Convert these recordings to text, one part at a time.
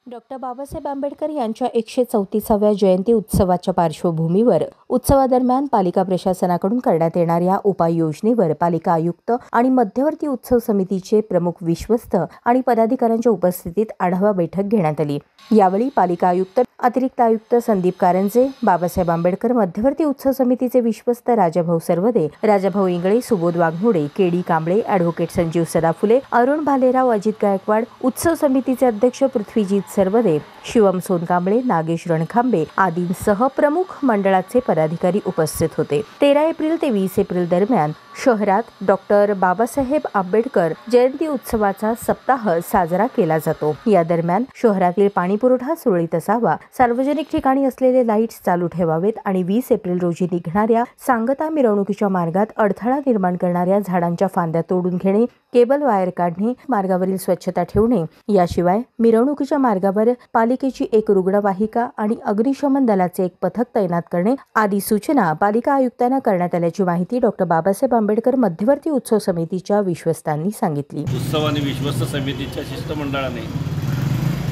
Doctor Babasaheb Ambedkar यांच्या 134व्या जयंती उत्सवाच्या पार्श्वभूमीवर उत्सवादरम्यान पालिका प्रशासनाकडून करण्यात येणाऱ्या उपाययोजनेवर पालिका आयुक्त आणि मध्यवर्ती उत्सव समितीचे प्रमुख विश्वस्त आणि पदाधिकाऱ्यांच्या उपस्थितीत आढावा बैठक घेण्यात आली। यावेळी पालिका आयुक्त, अतिरिक्त आयुक्त संदीप कारंजे, बाबासाहेब आंबेडकर मध्यवर्ती उत्सव समितीचे विश्वस्त राजाभाऊ सरवदे, राजाभाऊ इंगळे, सुबोध वाघमोडे, केडी कांबळे, ॲडव्होकेट संजीव सदाफुले, अरुण भालेराव, अजित गायकवाड, उत्सव समितीचे अध्यक्ष पृथ्वीजीत सरवदे, शिवम सोनकांबळे, नागेश रणखांबे आदींसह प्रमुख मंडळाचे पदाधिकारी उपस्थित होते। 13 एप्रिल ते 20 एप्रिल दरम्यान शहरात डॉक्टर बाबासाहेब आंबेडकर जयंती उत्सवाचा सप्ताह साजरा केला जातो। या दरम्यान शहरातील पाणीपुरवठा सुरळीत असावा, सार्वजनिक ठिकाणी असलेले लाईट्स चालू ठेवावेत आणि 20 एप्रिल रोजी निघणाऱ्या सांगता मिरवणुकीच्या मार्गात अडथळा निर्माण करणाऱ्या झाडांच्या फांद्या तोडून घेणे, केबल वायर काढणे, मार्गावरील स्वच्छता ठेवणे, याशिवाय मिरवणुकीच्या मार्गावर पालिकेची एक रुग्णवाहिका आणि अग्निशमन दलाचे एक पथक तैनात करणे आदी सूचना पालिका आयुक्तांना करण्यात आल्याची माहिती डॉक्टर बाबासाहेब आंबेडकर मध्यवर्ती उत्सव समितीच्या विश्वस्तांनी सांगितली। उत्सव आणि विश्वस्त समितीच्या शिष्टमंडळाने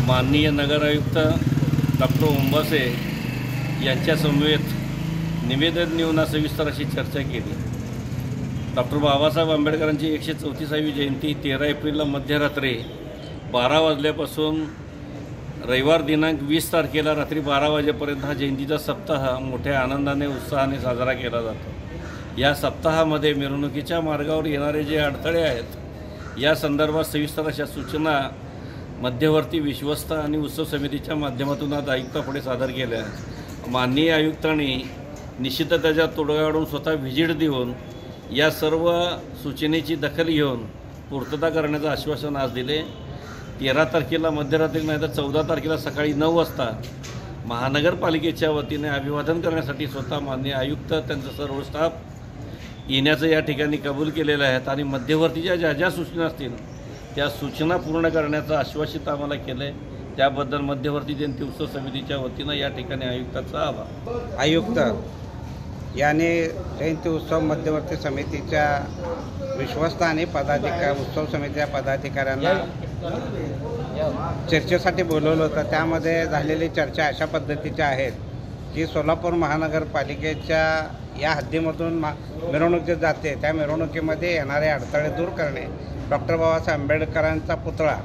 माननीय नगर आयुक्त डॉक्टर उंबासे यांच्या समवेत निवेदन देऊन सविस्तर अशी चर्चा केली। डॉक्टर बाबासाहेब आंबेडकरांची 134वी जयंती 13 एप्रिलला मध्यरात्री 12 वाजल्यापासून रविवार दिनांक 20 तारखेला रात्री 12 वाजेपर्यंत हा जयंतीचा सप्ताह मोठ्या आनंदाने उत्साहाने साजरा केला जातो। या सप्ताहामध्ये मिरवणुकीच्या मार्गावर येणारे जे अडथळे आहेत या संदर्भात सविस्तर अशा सूचना मध्यवर्ती विश्वस्त आणि उत्सव समितीच्या माध्यमातून आज आयुक्तापुढे सादर केल्या आहेत। माननीय आयुक्तांनी निश्चितच त्याच्या तोडगा काढून स्वतः व्हिजिट देऊन या सर्व सूचनेची दखल घेऊन पूर्तता करण्याचं आश्वासन आज दिले। 13 तारखेला मध्यरात्री नाही तर 14 तारखेला सकाळी 9 वाजता महानगरपालिकेच्या वतीने अभिवादन करण्यासाठी स्वतः माननीय आयुक्त त्यांचा सर्व स्टाफ येण्याचं या ठिकाणी कबूल केलेलं आहे आणि मध्यवर्तीच्या ज्या सूचना असतील त्या सूचना पूर्ण करण्याचं आश्वासित आम्हाला केलं आहे। त्याबद्दल मध्यवर्ती जयंती उत्सव समितीच्या वतीनं या ठिकाणी आयुक्ताचा आभार। आयुक्त याने जयंती उत्सव मध्यवर्ती समितीच्या विश्वस्त आणि उत्सव समितीच्या पदाधिकाऱ्यांना चर्चेसाठी बोलवलं होतं। त्यामध्ये झालेली चर्चा अशा पद्धतीच्या आहेत की सोलापूर महानगरपालिकेच्या या हद्दीमधून मिरवणूक जे जाते त्या मिरवणुकीमध्ये येणारे अडथळे दूर करणे, डॉक्टर बाबासाहेब आंबेडकरांचा पुतळा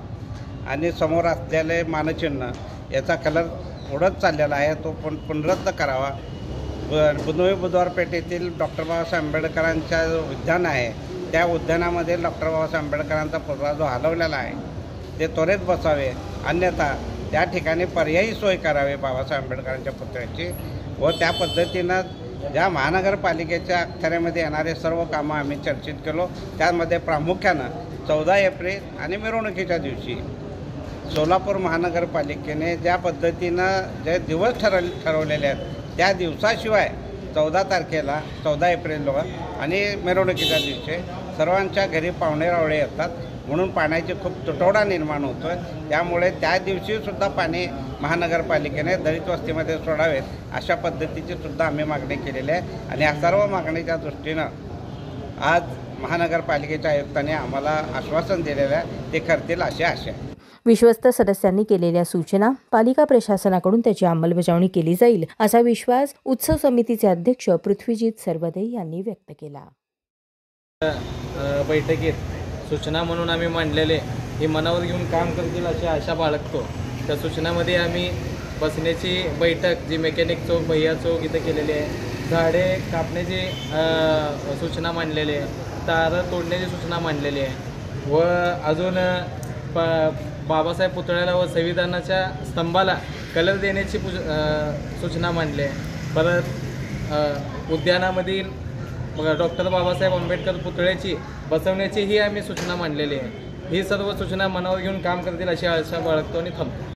आणि समोर असलेले मानचिन्ह याचा कलर उडत चाललेला आहे तो पुनरुत्त करावा। बुधवार बुधवारपेठेतील डॉक्टर बाबासाहेब आंबेडकरांच्या उद्यान आहे त्या उद्यानामध्ये डॉक्टर बाबासाहेब आंबेडकरांचा पुतळा जो हलवलेला आहे ते त्वरित बसावे, अन्यथा त्या ठिकाणी पर्यायी सोय करावी बाबासाहेब आंबेडकरांच्या पुतळ्याची। व त्या पद्धतीनं ज्या महानगरपालिकेच्या अखत्यारीमध्ये येणारे सर्व कामं आम्ही चर्चित केलो। त्यामध्ये प्रामुख्यानं 14 एप्रिल आणि मिरवणुकीच्या दिवशी सोलापूर महानगरपालिकेने ज्या पद्धतीनं जे दिवस ठरवलेले आहेत त्या दिवसाशिवाय 14 तारखेला 14 एप्रिलला आणि मिरवणुकीच्या दिवशी सर्वांच्या घरी पाहुणे रावळे येतात म्हणून पाण्याची खूप तुटवडा निर्माण होतो आहे। त्यामुळे त्या दिवशीसुद्धा पाणी महानगरपालिकेने दलित वस्तीमध्ये सोडावेत अशा पद्धतीची सुद्धा आम्ही मागणी केलेली आहे आणि या सर्व मागणीच्या दृष्टीनं आज महानगरपालिकेच्या आयुक्तांनी आम्हाला आश्वासन दिलेलं आहे ते करतील अशी आशा आहे। विश्वस्त सदस्यांनी केलेल्या सूचना पालिका प्रशासनाकडून त्याची अंमलबजावणी केली जाईल असा विश्वास उत्सव समितीचे अध्यक्ष पृथ्वीजीत सरवदे यांनी व्यक्त केला। बैठकीत सूचना म्हणून आम्ही मांडलेले हे मनावर घेऊन काम करतील अशी आशा बाळगतो। त्या सूचनामध्ये आम्ही बसण्याची बैठक जी मेकॅनिक चौक, भैया चौक इथं केलेली आहे, झाडे कापण्याची सूचना मांडलेली आहे, तारं तोडण्याची सूचना मांडलेली आहे व अजून बाबासाहेब पुतळ्याला व संविधानाच्या स्तंभाला कलर देण्याची सूचना मांडली आहे। परत उद्यानामधील डॉक्टर बाबासाहेब आंबेडकर पुतळ्याची बसवण्याचीही आम्ही सूचना मांडलेली आहे। ही सर्व सूचना मनावर घेऊन काम करतील अशी आशा बाळगतो आणि थांबतो।